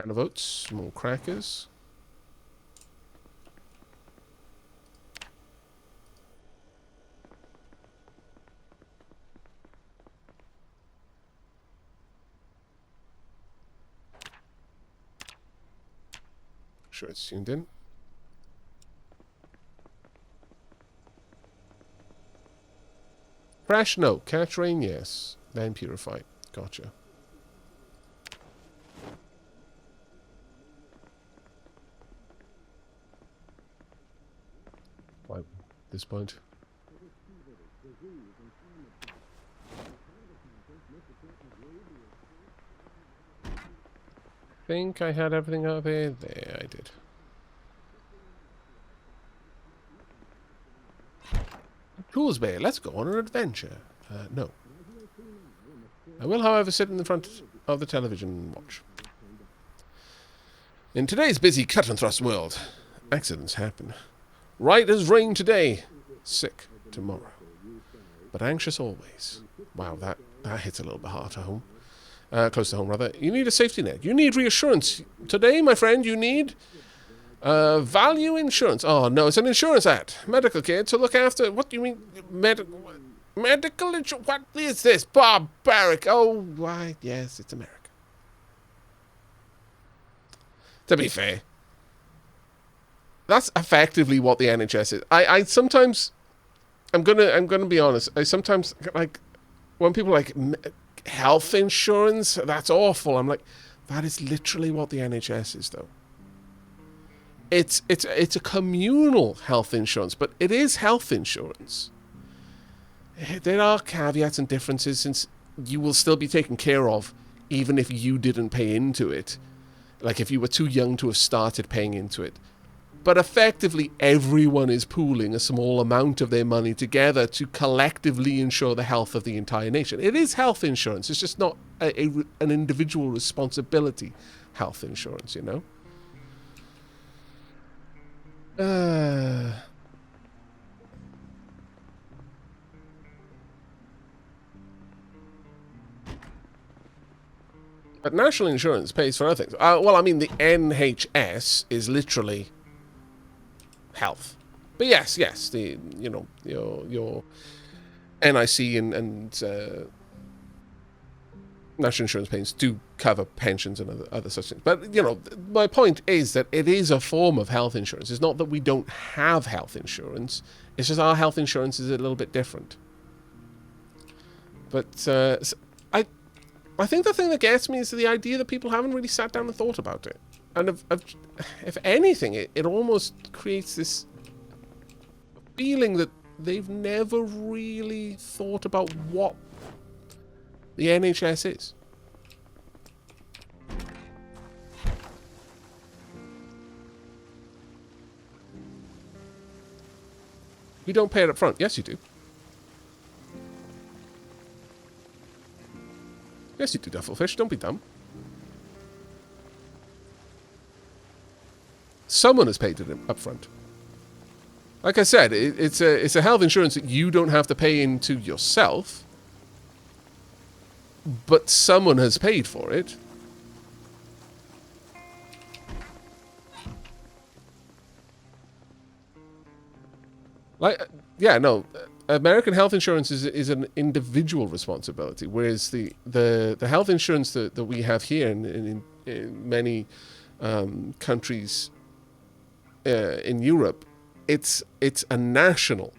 Can of oats, more crackers. Sure it's tuned in. Crash, no. Catch rain, yes. Then purify. Gotcha. Why at this point? I think I had everything out there. There, I did. Tools Bay, let's go on an adventure. No. I will, however, sit in the front of the television and watch. In today's busy cut-and-thrust world, accidents happen. Right as rain today, sick tomorrow. But anxious always. Wow, that hits a little bit hard to home. Close to home, rather. You need a safety net. You need reassurance. Today, my friend, you need value insurance. Oh, no, it's an insurance act. Medical care to look after... What do you mean? Medical insurance? What is this? Barbaric. Oh, why? Yes, it's America. To be fair, that's effectively what the NHS is. I sometimes... I'm gonna be honest. I sometimes, like, when people are like... health insurance, that's awful. I'm like, that is literally what the NHS is, though. It's a communal health insurance, but it is health insurance. There are caveats and differences, since you will still be taken care of even if you didn't pay into it. Like if you were too young to have started paying into it. But effectively, everyone is pooling a small amount of their money together to collectively ensure the health of the entire nation. It is health insurance. It's just not an individual responsibility health insurance, you know? But national insurance pays for other things. Well, I mean, the NHS is literally... health. But yes, the your NIC and national insurance payments do cover pensions and other such things. But my point is that it is a form of health insurance. It's not that we don't have health insurance. It's just our health insurance is a little bit different. But I think the thing that gets me is the idea that people haven't really sat down and thought about it. And if anything, it almost creates this feeling that they've never really thought about what the NHS is. You don't pay it up front. Yes, you do. Yes, you do, Duffelfish. Don't be dumb. Someone has paid it up front. Like I said, it's a health insurance that you don't have to pay into yourself, but someone has paid for it. Like, yeah, no, American health insurance is an individual responsibility, whereas the health insurance that we have here in many countries in Europe, it's a national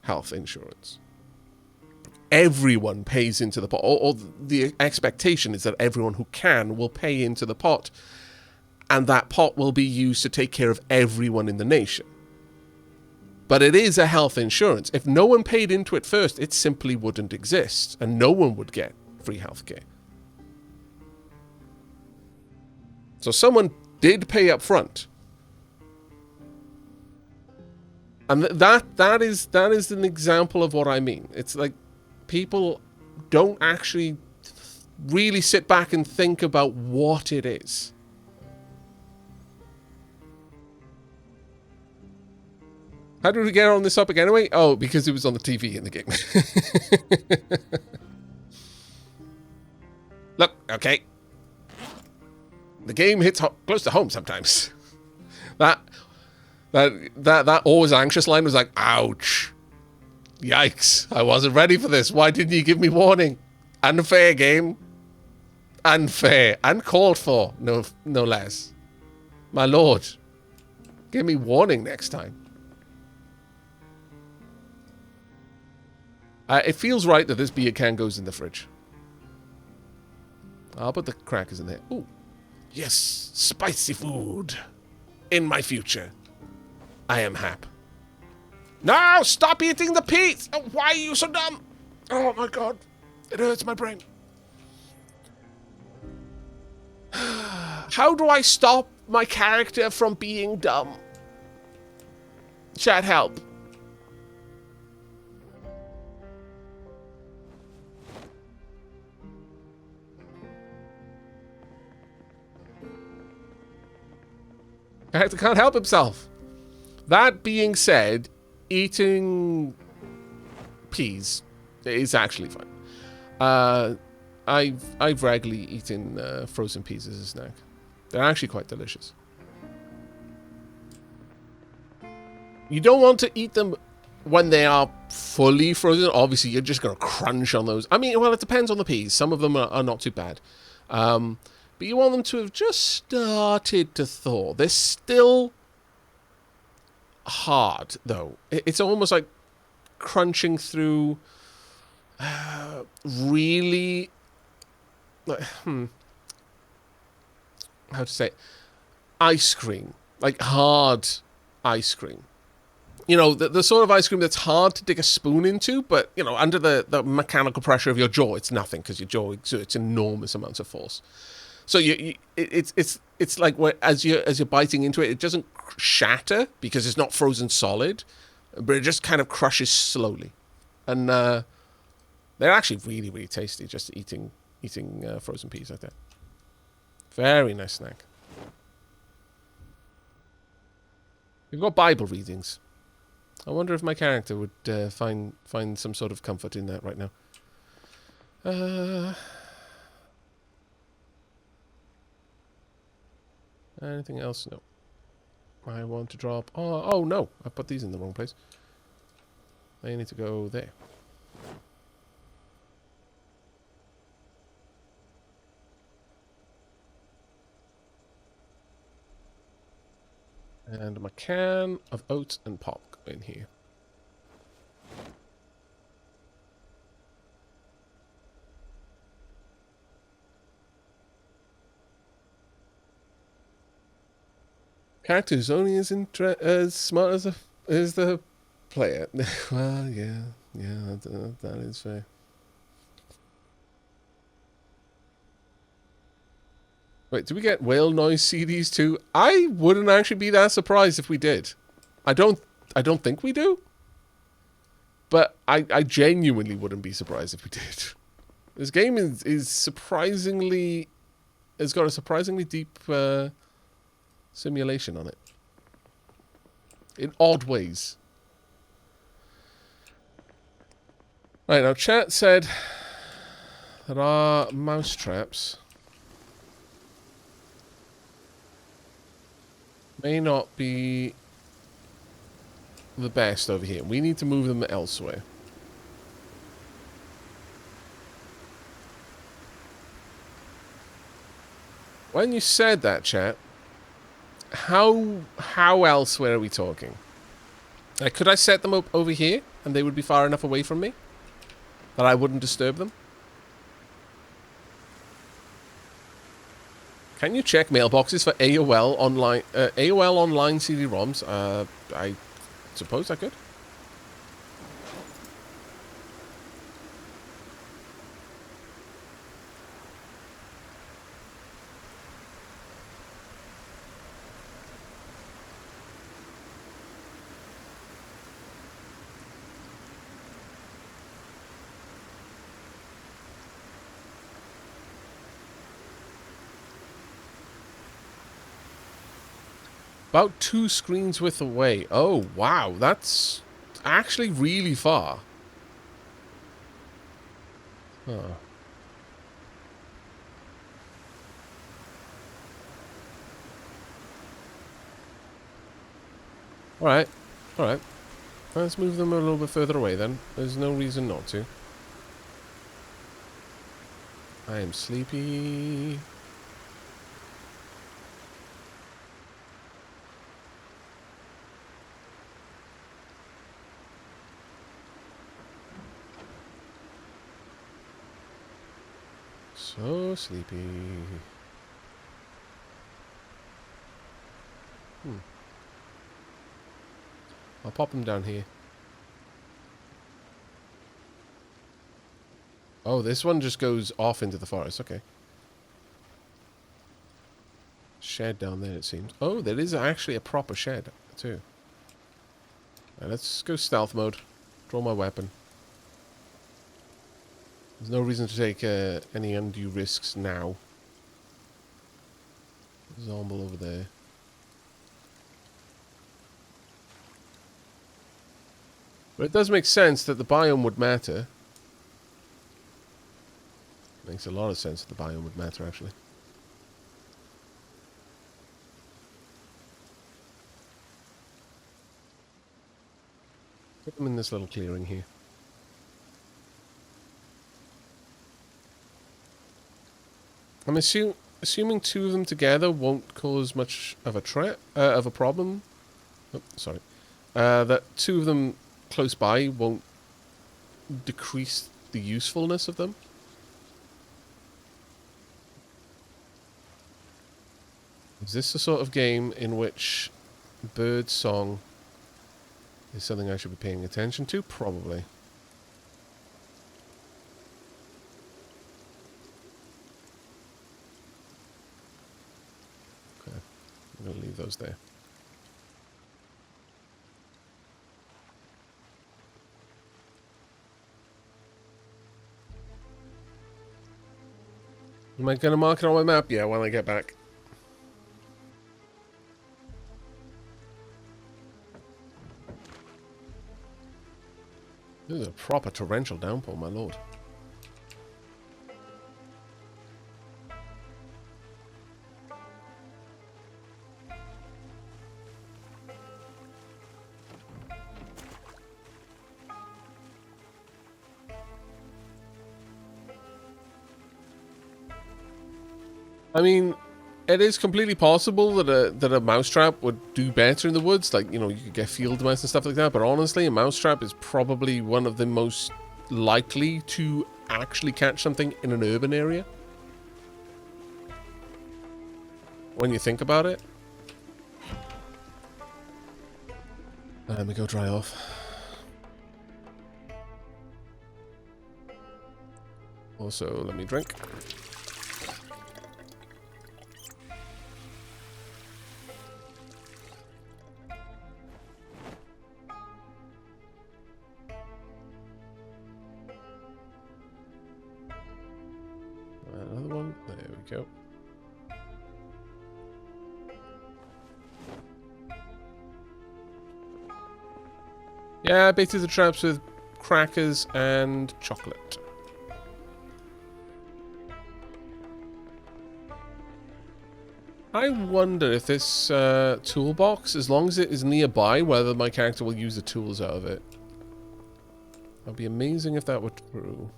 health insurance. Everyone pays into the pot, or the expectation is that everyone who can will pay into the pot, and that pot will be used to take care of everyone in the nation. But it is a health insurance. If no one paid into it first, it simply wouldn't exist, and no one would get free healthcare. So someone did pay up front. And that is an example of what I mean. It's like people don't actually really sit back and think about what it is. How did we get on this topic anyway? Oh, because it was on the TV in the game. Look, okay. The game hits close to home sometimes. That always anxious line was like, ouch. Yikes. I wasn't ready for this. Why didn't you give me warning? Unfair game. Unfair. Uncalled for. No less. My lord. Give me warning next time. It feels right that this beer can goes in the fridge. I'll put the crackers in there. Ooh. Yes. Spicy food. In my future. I am happy. No! Stop eating the peas! Oh, why are you so dumb? Oh my god. It hurts my brain. How do I stop my character from being dumb? Chat, help. Character can't help himself. That being said, eating peas is actually fun. I've regularly eaten frozen peas as a snack. They're actually quite delicious. You don't want to eat them when they are fully frozen. Obviously, you're just going to crunch on those. I mean, well, it depends on the peas. Some of them are not too bad. But you want them to have just started to thaw. They're still hard, though. It's almost like crunching through really... how to say it? Ice cream. Like hard ice cream. You know, the sort of ice cream that's hard to dig a spoon into, but, you know, under the mechanical pressure of your jaw, it's nothing because your jaw exerts enormous amounts of force. So it's like as you're biting into it, it doesn't shatter because it's not frozen solid, but it just kind of crushes slowly, and they're actually really, really tasty. Just eating frozen peas like that. Very nice snack. We've got Bible readings. I wonder if my character would find some sort of comfort in that right now. Anything else? No. I want to drop... Oh, no. I put these in the wrong place. They need to go there. And my can of oats and pop in here. Character who's only as smart as the player. Well, yeah, that is fair. Wait, do we get whale noise CDs too? I wouldn't actually be that surprised if we did. I don't think we do. But I genuinely wouldn't be surprised if we did. This game is surprisingly... It's got a surprisingly deep simulation on it. In odd ways. Right, now chat said that our mouse traps may not be the best over here. We need to move them elsewhere. When you said that, chat, how elsewhere are we talking? Could I set them up over here and they would be far enough away from me that I wouldn't disturb them? Can you check mailboxes for AOL online CD-ROMs? I suppose I could. About 2 screens width away. Oh, wow. That's actually really far. Huh. Alright. Alright. Let's move them a little bit further away then. There's no reason not to. I am sleepy. So sleepy. I'll pop them down here. Oh, this one just goes off into the forest. Okay. Shed down there, it seems. Oh, there is actually a proper shed, too. Right, let's go stealth mode. Draw my weapon. There's no reason to take any undue risks now. Zomble over there. But it does make sense that the biome would matter. Makes a lot of sense that the biome would matter, actually. Put them in this little clearing here. I'm assuming two of them together won't cause much of a threat, of a problem. Oh, sorry. That two of them close by won't decrease the usefulness of them. Is this the sort of game in which bird song is something I should be paying attention to? Probably. Okay, I'm going to leave those there. Am I going to mark it on my map? Yeah, when I get back. This is a proper torrential downpour, my lord. I mean, it is completely possible that a mousetrap would do better in the woods. Like, you know, you could get field mice and stuff like that. But honestly, a mousetrap is probably one of the most likely to actually catch something in an urban area. When you think about it. Let me go dry off. Also, let me drink. Another one. There we go. Yeah, I baited the traps with crackers and chocolate. I wonder if this toolbox, as long as it is nearby, whether my character will use the tools out of it. That'd be amazing if that were true.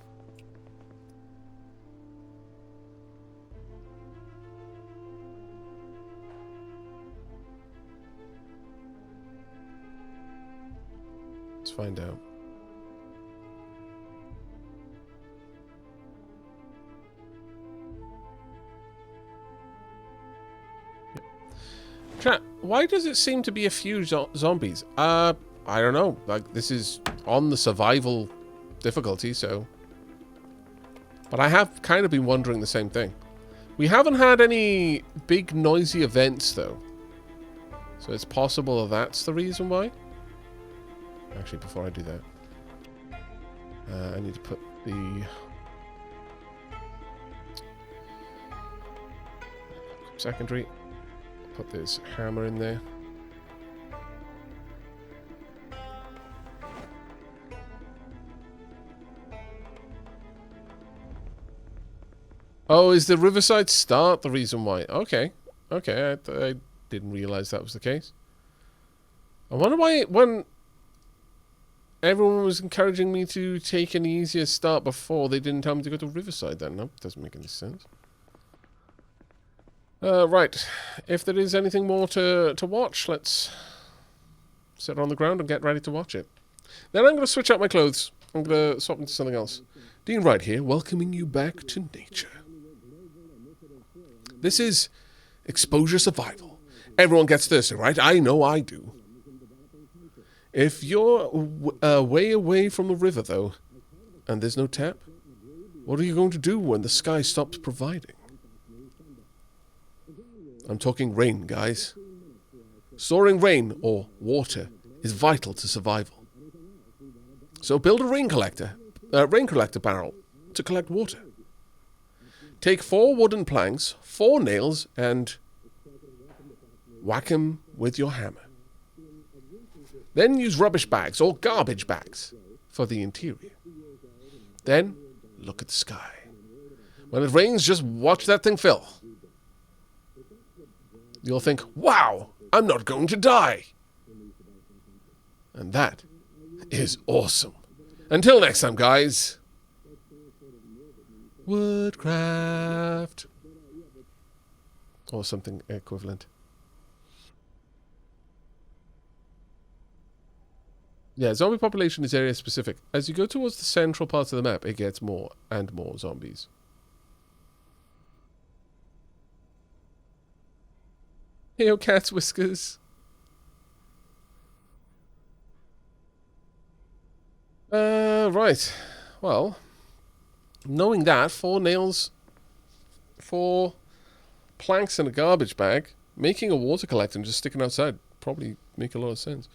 Let's find out. Chat, why does it seem to be a few zombies? I don't know. Like, this is on the survival difficulty, so... But I have kind of been wondering the same thing. We haven't had any big noisy events, though. So it's possible that's the reason why. Actually, before I do that, I need to put the secondary. Put this hammer in there. Oh, is the Riverside start the reason why? Okay. Okay, I didn't realize that was the case. I wonder why when everyone was encouraging me to take an easier start before, they didn't tell me to go to Riverside then. Nope, doesn't make any sense. Right. If there is anything more to watch, let's sit on the ground and get ready to watch it. Then I'm going to switch out my clothes. I'm going to swap into something else. Dean Wright here, welcoming you back to nature. This is exposure survival. Everyone gets thirsty, right? I know I do. If you're way away from a river, though, and there's no tap, what are you going to do when the sky stops providing? I'm talking rain, guys. Storing rain, or water, is vital to survival. So build a rain collector barrel to collect water. Take 4 wooden planks, 4 nails, and whack 'em with your hammer. Then use rubbish bags or garbage bags for the interior. Then look at the sky. When it rains, just watch that thing fill. You'll think, wow, I'm not going to die. And that is awesome. Until next time, guys. Woodcraft. Or something equivalent. Yeah, zombie population is area specific. As you go towards the central parts of the map, it gets more and more zombies. Hey, cat's whiskers. Right. Well, knowing that, 4 nails, 4 planks in a garbage bag, making a water collector and just sticking outside probably make a lot of sense.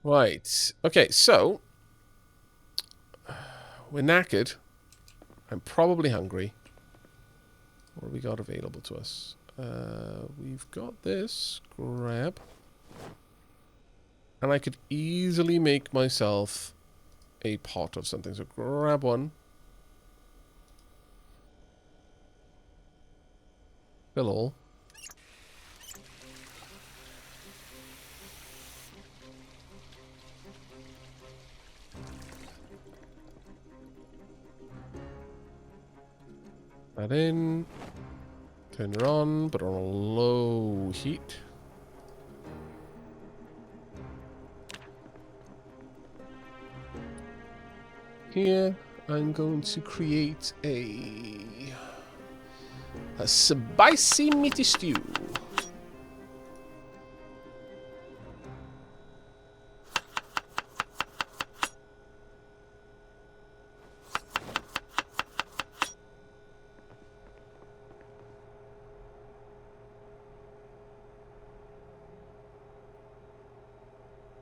Right. Okay, so we're knackered. I'm probably hungry. What have we got available to us? We've got this. Grab. And I could easily make myself a pot of something. So grab one. Fill all. That in. Turn it on, but on a low heat. Here, I'm going to create a spicy meaty stew.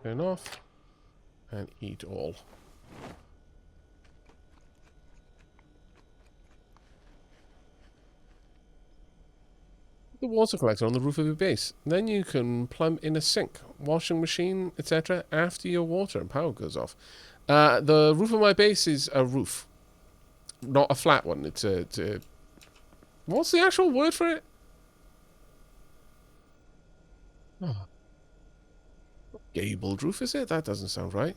Turn off and eat all. The water collector on the roof of your base. Then you can plumb in a sink, washing machine, etc. after your water and power goes off. The roof of my base is a roof, not a flat one. It's a what's the actual word for it? Oh. Gabled roof, is it? That doesn't sound right.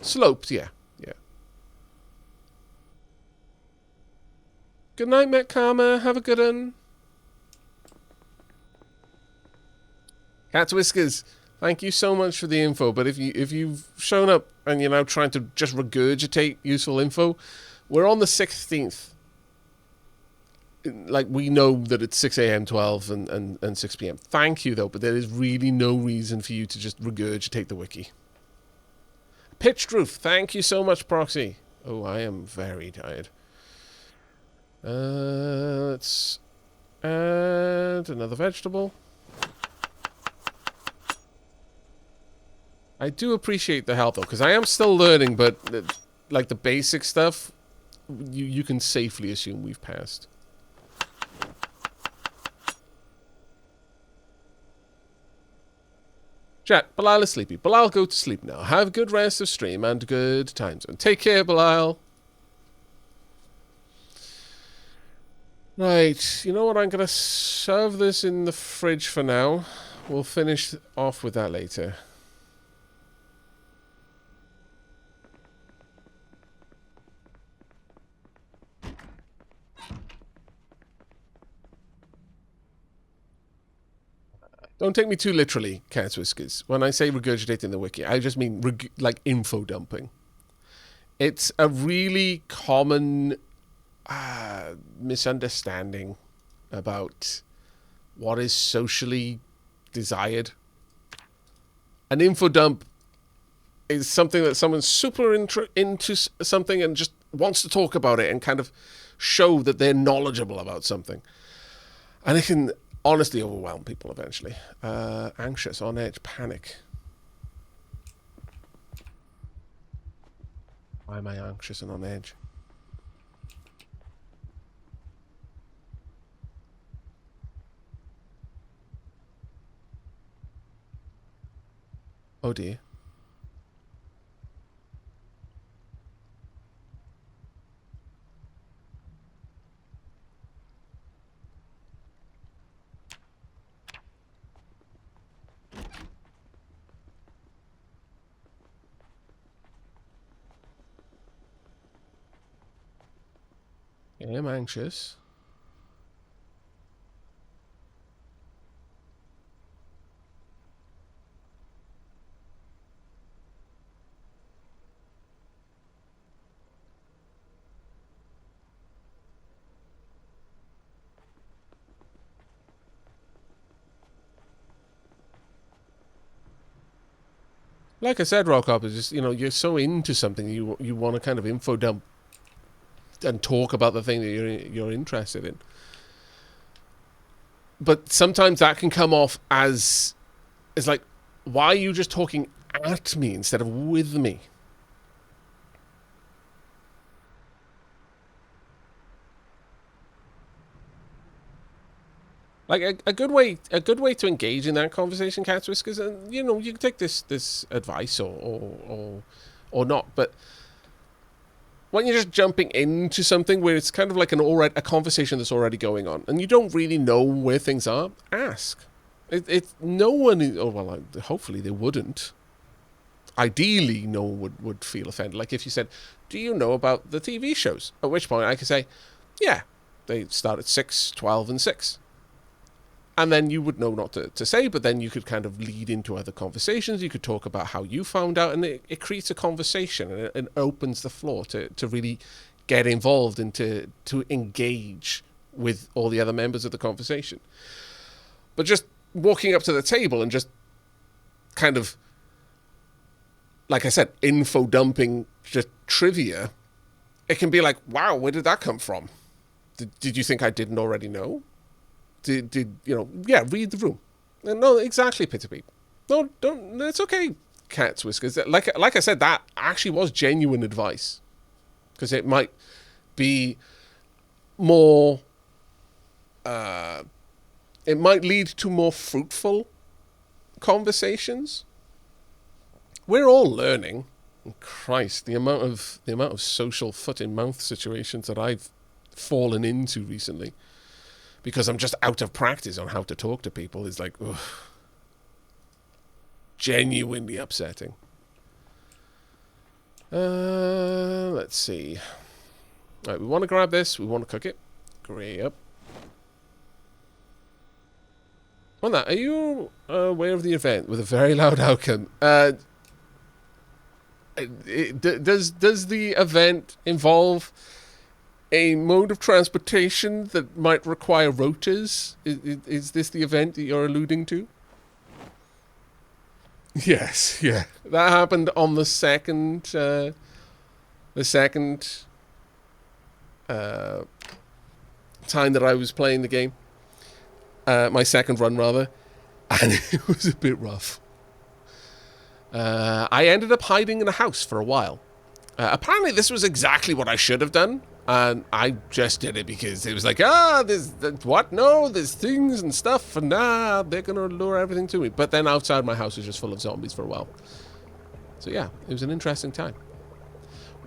Sloped, yeah. Yeah. Good night, Matt Karma. Have a good one. Cat's Whiskers, thank you so much for the info. But if you've shown up and you're now trying to just regurgitate useful info, we're on the 16th. Like, we know that it's 6 a.m., 12, and 6 p.m. Thank you, though, but there is really no reason for you to just regurgitate the wiki. Pitched Roof, thank you so much, Proxy. Oh, I am very tired. Let's add another vegetable. I do appreciate the help, though, because I am still learning, but, like, the basic stuff, you can safely assume we've passed. Chat, Belial is sleepy. Belial, go to sleep now. Have a good rest of stream and good times. And take care, Belial. Right, you know what? I'm going to serve this in the fridge for now. We'll finish off with that later. Don't take me too literally, Cat's Whiskers. When I say regurgitating the wiki, I just mean like info dumping. It's a really common misunderstanding about what is socially desired. An info dump is something that someone's super into something and just wants to talk about it and kind of show that they're knowledgeable about something. And it can honestly overwhelm people eventually. Anxious, on edge, panic. Why am I anxious and on edge? Oh dear. I am anxious. Like I said, Rock is just, you're so into something, you want to kind of info dump and talk about the thing that you're interested in. But sometimes that can come off as like, why are you just talking at me instead of with me? Like a good way to engage in that conversation, Cat's Whiskers, and you can take this advice or not, but when you're just jumping into something where it's kind of like a conversation that's already going on, and you don't really know where things are, ask. It's no one. Oh well, hopefully they wouldn't. Ideally, no one would feel offended. Like if you said, "Do you know about the TV shows?" At which point I could say, "Yeah, they start at 6, 12, and 6." And then you would know not to say, but then you could kind of lead into other conversations. You could talk about how you found out, and it creates a conversation, and it opens the floor to really get involved and to engage with all the other members of the conversation. But just walking up to the table and just kind of, like I said, info dumping, just trivia, it can be like, wow, where did that come from? Did you think I didn't already know? Read the room. No, exactly, Pitterbeat. No, don't. It's okay, Cat's Whiskers. Like I said, that actually was genuine advice, because it might be more. It might lead to more fruitful conversations. We're all learning. Christ, the amount of social foot in mouth situations that I've fallen into recently, because I'm just out of practice on how to talk to people, is like, ugh, genuinely upsetting. Let's see. All right, we want to grab this. We want to cook it. Great up. On that, are you aware of the event with a very loud outcome? Does the event involve a mode of transportation that might require rotors? Is this the event that you're alluding to? Yes, yeah. That happened on the second time that I was playing the game. My second run, rather. And it was a bit rough. I ended up hiding in a house for a while. Apparently this was exactly what I should have done. And I just did it because it was like, there's things and stuff, and they're going to lure everything to me. But then outside my house was just full of zombies for a while. So yeah, it was an interesting time.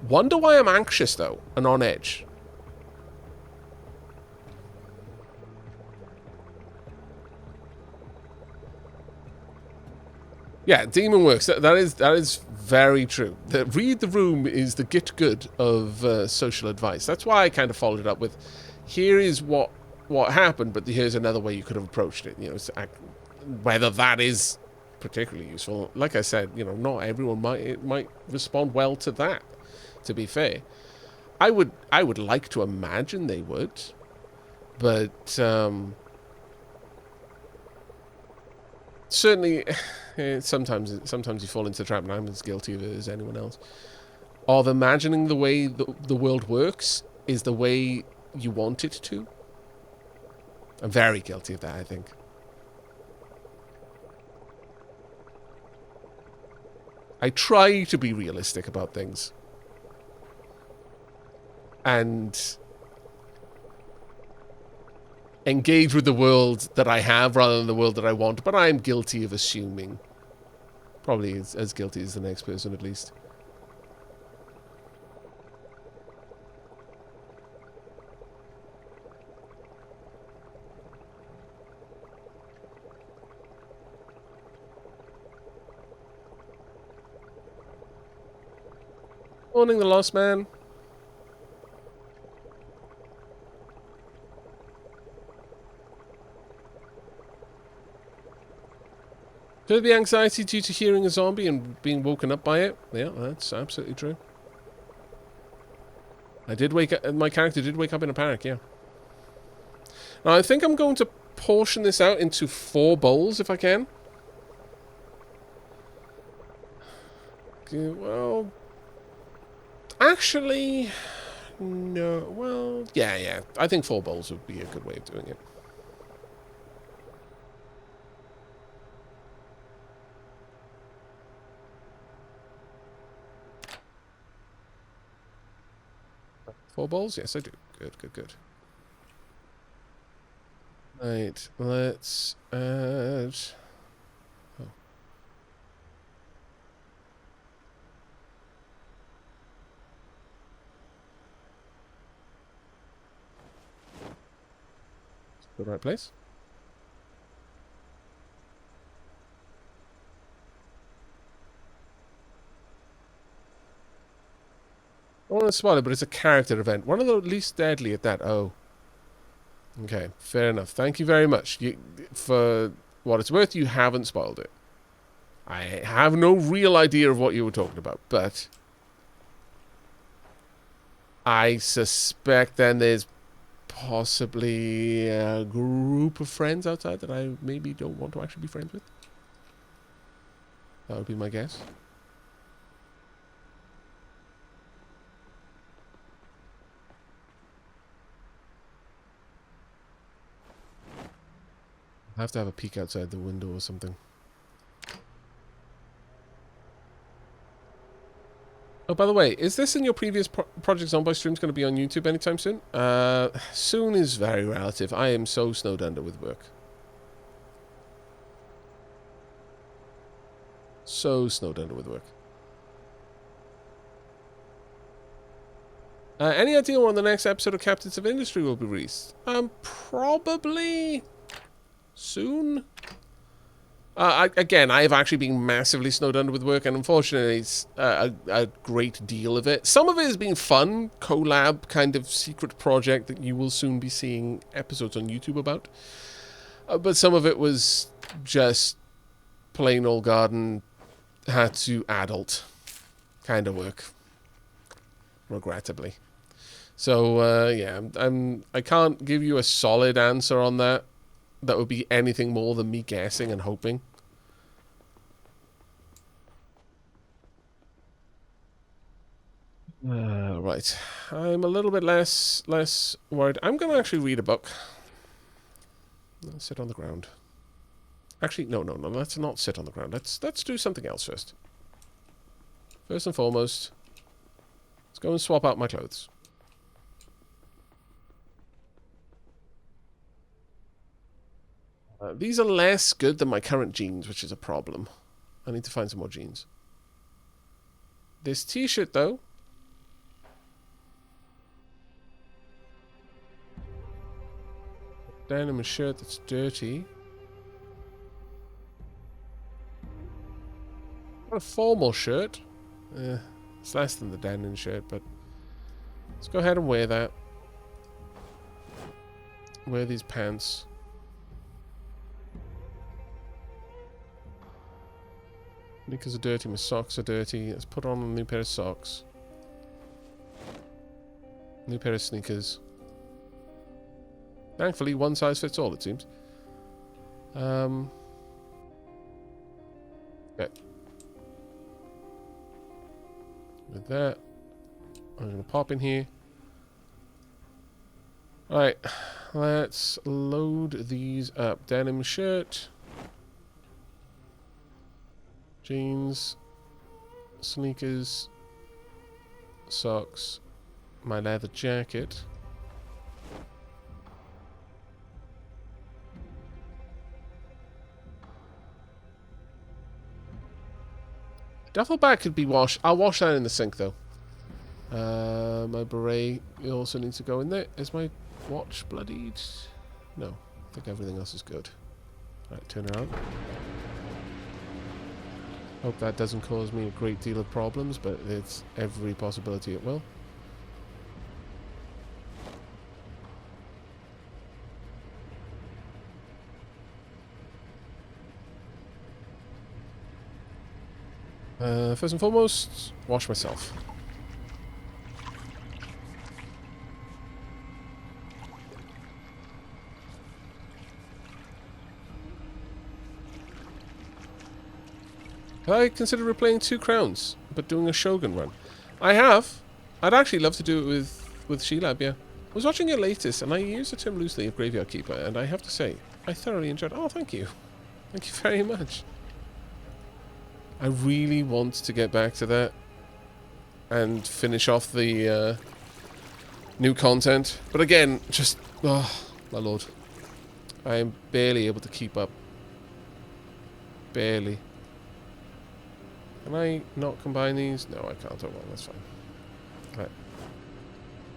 Wonder why I'm anxious, though, and on edge. Yeah, demon works. That is very true. The read the room is the get good of social advice. That's why I kind of followed it up with, here is what happened, but here's another way you could have approached it. You know, whether that is particularly useful. Like I said, you know, not everyone might respond well to that. To be fair, I would like to imagine they would, but certainly, sometimes you fall into the trap, and I'm as guilty of it as anyone else, of imagining the way the world works is the way you want it to. I'm very guilty of that, I think. I try to be realistic about things. And engage with the world that I have rather than the world that I want, but I'm guilty of assuming. Probably as guilty as the next person, at least. Morning, the Lost Man. Could be anxiety due to hearing a zombie and being woken up by it? Yeah, that's absolutely true. I did wake up. My character did wake up in a panic. Yeah. Now I think I'm going to portion this out into 4 bowls if I can. Okay, well, actually, no. Well, yeah. I think 4 bowls would be a good way of doing it. Four bowls? Yes, I do. Good. Right, let's add... Oh. The right place? I want to spoil it, but it's a character event. One of the least deadly at that. Oh. Okay, fair enough. Thank you very much. For what it's worth, you haven't spoiled it. I have no real idea of what you were talking about, but I suspect then there's possibly a group of friends outside that I maybe don't want to actually be friends with. That would be my guess. I have to have a peek outside the window or something. Oh, by the way, is this in your previous Project Zomboid streams going to be on YouTube anytime soon? Soon is very relative. I am so snowed under with work. So snowed under with work. Any idea when the next episode of Captains of Industry will be released? Probably soon. Again, I have actually been massively snowed under with work, and unfortunately, it's a great deal of it. Some of it has been fun, collab kind of secret project that you will soon be seeing episodes on YouTube about. But some of it was just plain old garden, had to adult kind of work, regrettably. So yeah, I can't give you a solid answer on that. That would be anything more than me guessing and hoping. Right. I'm a little bit less worried. I'm going to actually read a book. Let's sit on the ground. Actually, no. Let's not sit on the ground. Let's do something else first. First and foremost, let's go and swap out my clothes. These are less good than my current jeans, which is a problem. I need to find some more jeans. This t-shirt, though. Denim shirt that's dirty. A formal shirt. It's less than the denim shirt, but let's go ahead and wear that. Wear these pants. Knickers are dirty, my socks are dirty. Let's put on a new pair of socks. New pair of sneakers. Thankfully, one size fits all, it seems. Okay. With that, I'm going to pop in here. Alright, let's load these up. Denim shirt. Jeans. Sneakers. Socks. My leather jacket. Duffel bag could be washed. I'll wash that in the sink, though. My beret also needs to go in there. Is my watch bloodied? No. I think everything else is good. Alright, turn around. Hope that doesn't cause me a great deal of problems, but it's every possibility it will. First and foremost, wash myself. Have I considered replaying 2 Crowns, but doing a Shogun run? I have. I'd actually love to do it with Sheilab, yeah. I was watching your latest, and I used the term loosely of Graveyard Keeper, and I have to say, I thoroughly enjoyed it. Oh, thank you. Thank you very much. I really want to get back to that and finish off the new content. But again, just... oh, my lord. I am barely able to keep up. Barely. Can I not combine these? No, I can't. Oh, well, that's fine. Right.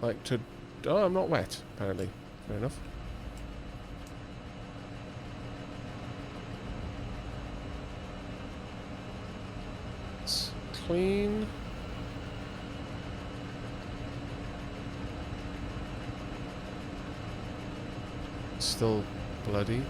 Like to... oh, I'm not wet, apparently. Fair enough. It's clean. Still bloody.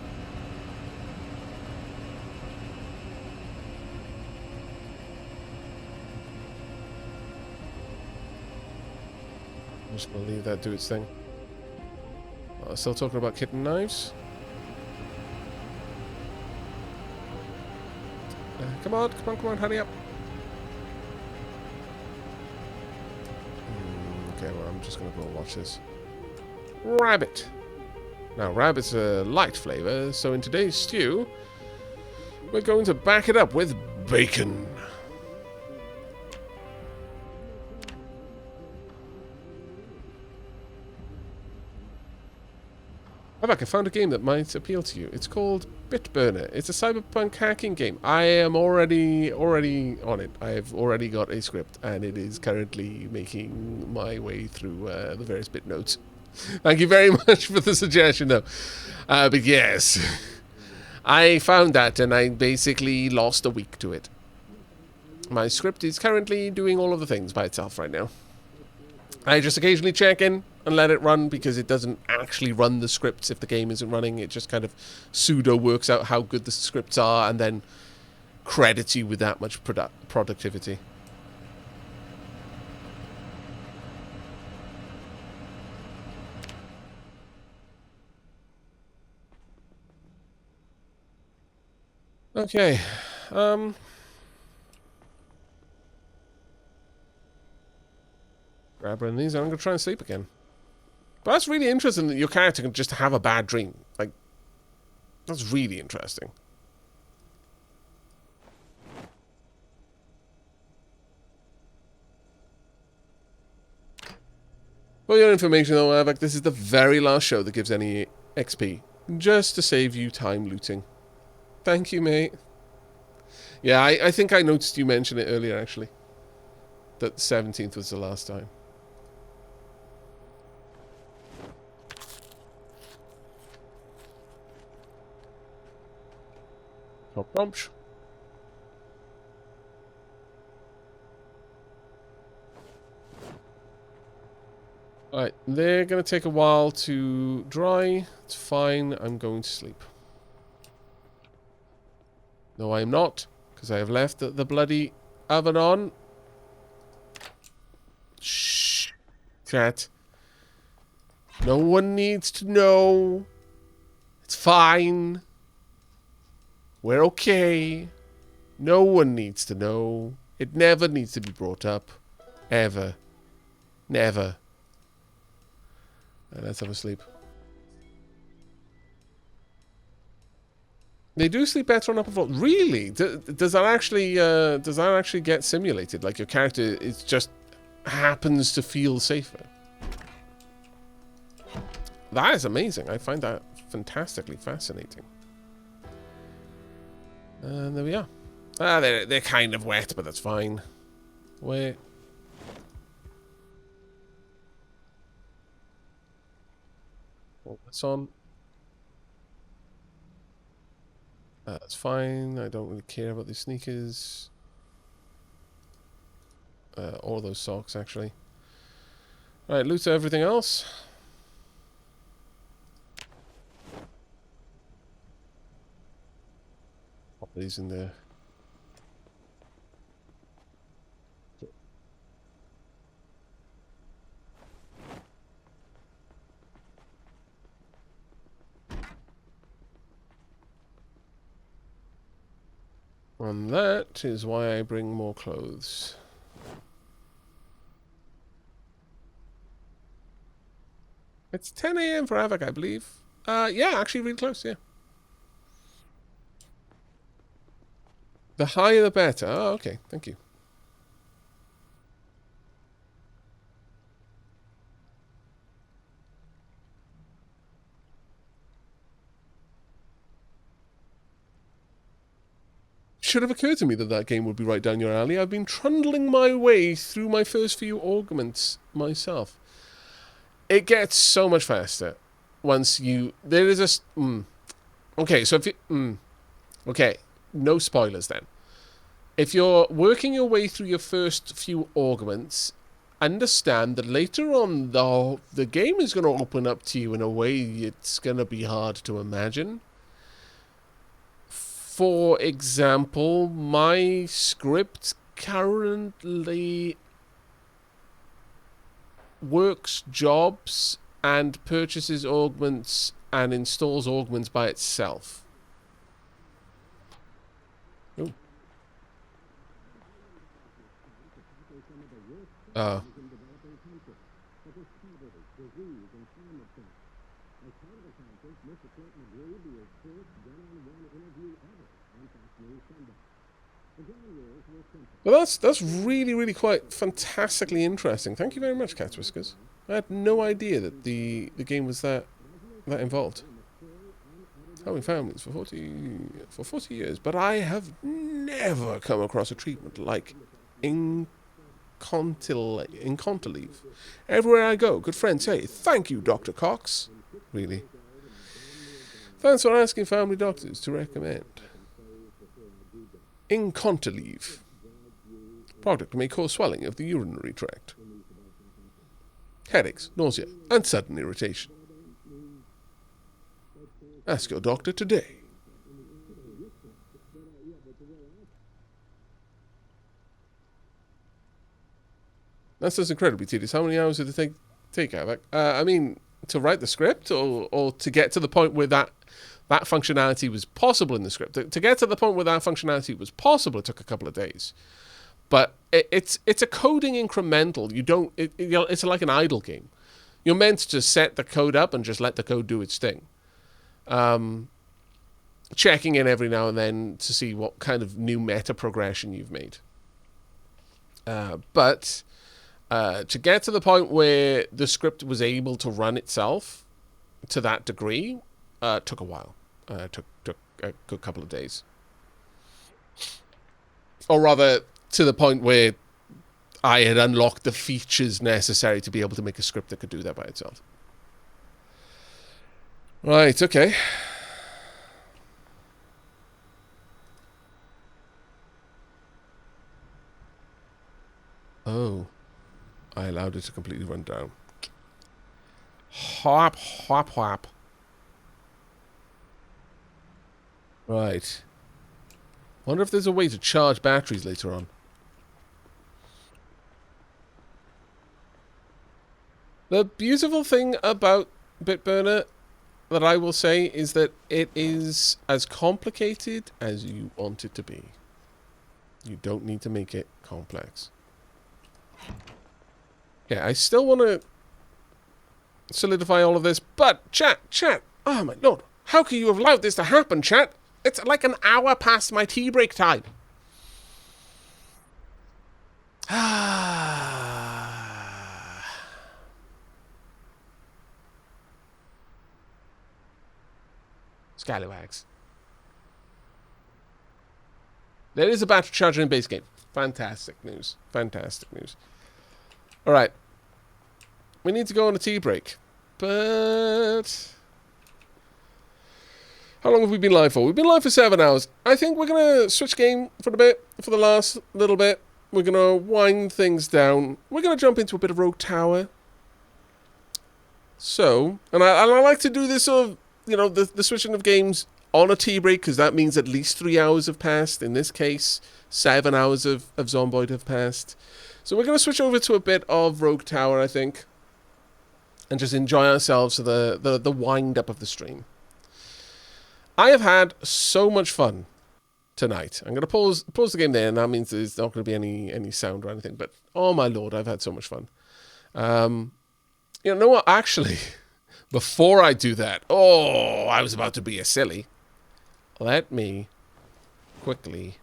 I'm just gonna leave that do its thing. Still talking about kitten knives. Come on, hurry up. Okay, well, I'm just gonna go watch this. Rabbit. Now, rabbit's a light flavor, so in today's stew, we're going to back it up with bacon. Aavak, I found a game that might appeal to you. It's called Bitburner. It's a cyberpunk hacking game. I am already on it. I've already got a script, and it is currently making my way through the various bit notes. Thank you very much for the suggestion, though. But yes, I found that, and I basically lost a week to it. My script is currently doing all of the things by itself right now. I just occasionally check in and let it run, because it doesn't actually run the scripts if the game isn't running. It just kind of pseudo works out how good the scripts are and then credits you with that much productivity. Okay. Grab one of these, and I'm going to try and sleep again. But that's really interesting that your character can just have a bad dream. Like, that's really interesting. For your information, though, Aavak, this is the very last show that gives any XP. Just to save you time looting. Thank you, mate. Yeah, I think I noticed you mention it earlier, actually. That 17th was the last time. Top bunch. Alright, they're going to take a while to dry. It's fine. I'm going to sleep. No, I am not, because I have left the bloody oven on. Shh. Chat. No one needs to know. It's fine. We're okay. No one needs to know. It never needs to be brought up. Ever. Never. Let's have a sleep. They do sleep better on upper floor. Really? Does that actually get simulated? Like your character is just happens to feel safer? That is amazing. I find that fantastically fascinating. And there we are. Ah, they're kind of wet, but that's fine. Wait. Hold this on. That's fine. I don't really care about these sneakers. Or those socks, actually. Right, loot everything else. Pop these in there. And that is why I bring more clothes. It's 10 AM for Aavak, I believe. Yeah, actually really close, yeah. The higher the better. Oh, okay, thank you. Should have occurred to me that that game would be right down your alley. I've been trundling my way through my first few augments myself. It gets so much faster once you... There is a... Okay, so if you... Okay, no spoilers then. If you're working your way through your first few augments, understand that later on the game is going to open up to you in a way it's going to be hard to imagine. For example, my script currently works jobs and purchases augments and installs augments by itself. Ooh. Oh. Well, that's really, really quite fantastically interesting. Thank you very much, Cat Whiskers. I had no idea that the game was that involved. Helping families for 40 years, but I have never come across a treatment like incontinence. Everywhere I go, good friends say, "Thank you, Dr. Cox." Really. Thanks for asking family doctors to recommend. Incontinence. Product may cause swelling of the urinary tract, headaches, nausea, and sudden irritation. Ask your doctor today. That's just incredibly tedious. How many hours did it take Aavak? I mean, to write the script, or to get to the point where that functionality was possible in the script. To get to the point where that functionality was possible, it took a couple of days. But it's a coding incremental. It's like an idle game. You're meant to set the code up and just let the code do its thing. Checking in every now and then to see what kind of new meta progression you've made. But to get to the point where the script was able to run itself to that degree, took a while. Took a good couple of days. Or rather, to the point where I had unlocked the features necessary to be able to make a script that could do that by itself. Right, okay. Oh. I allowed it to completely run down. Hop, hop, hop. Right. Wonder if there's a way to charge batteries later on. The beautiful thing about Bitburner that I will say is that it is as complicated as you want it to be. You don't need to make it complex. Yeah, I still want to solidify all of this, but chat, oh my lord, how can you have allowed this to happen, chat? It's like an hour past my tea break time. Scallywags. There is a battery charger in base game. Fantastic news. Fantastic news. Alright. We need to go on a tea break. But how long have we been live for? We've been live for 7 hours. I think we're going to switch game for a bit, for the last little bit. We're going to wind things down. We're going to jump into a bit of Rogue Tower. So, and I like to do this sort of, you know, the switching of games on a tea break, because that means at least 3 hours have passed. In this case, 7 hours of Zomboid have passed. So we're going to switch over to a bit of Rogue Tower, I think, and just enjoy ourselves to the wind-up of the stream. I have had so much fun tonight. I'm going to pause the game there, and that means there's not going to be any sound or anything, but oh my lord, I've had so much fun. You know what, actually, before I do that, I was about to be a silly. Let me quickly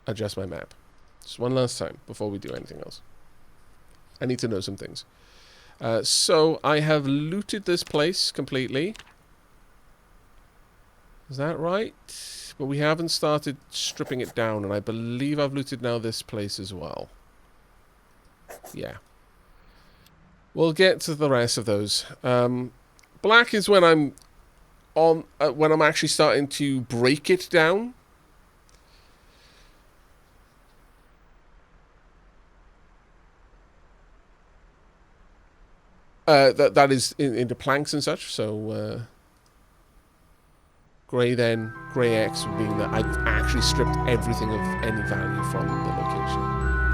adjust my map. Just one last time before we do anything else. I need to know some things. So I have looted this place completely. Is that right? But we haven't started stripping it down, and I believe I've looted now this place as well. Yeah. We'll get to the rest of those. Black is when I'm on when I'm actually starting to break it down. That is into planks and such. So grey X being that I've actually stripped everything of any value from the location.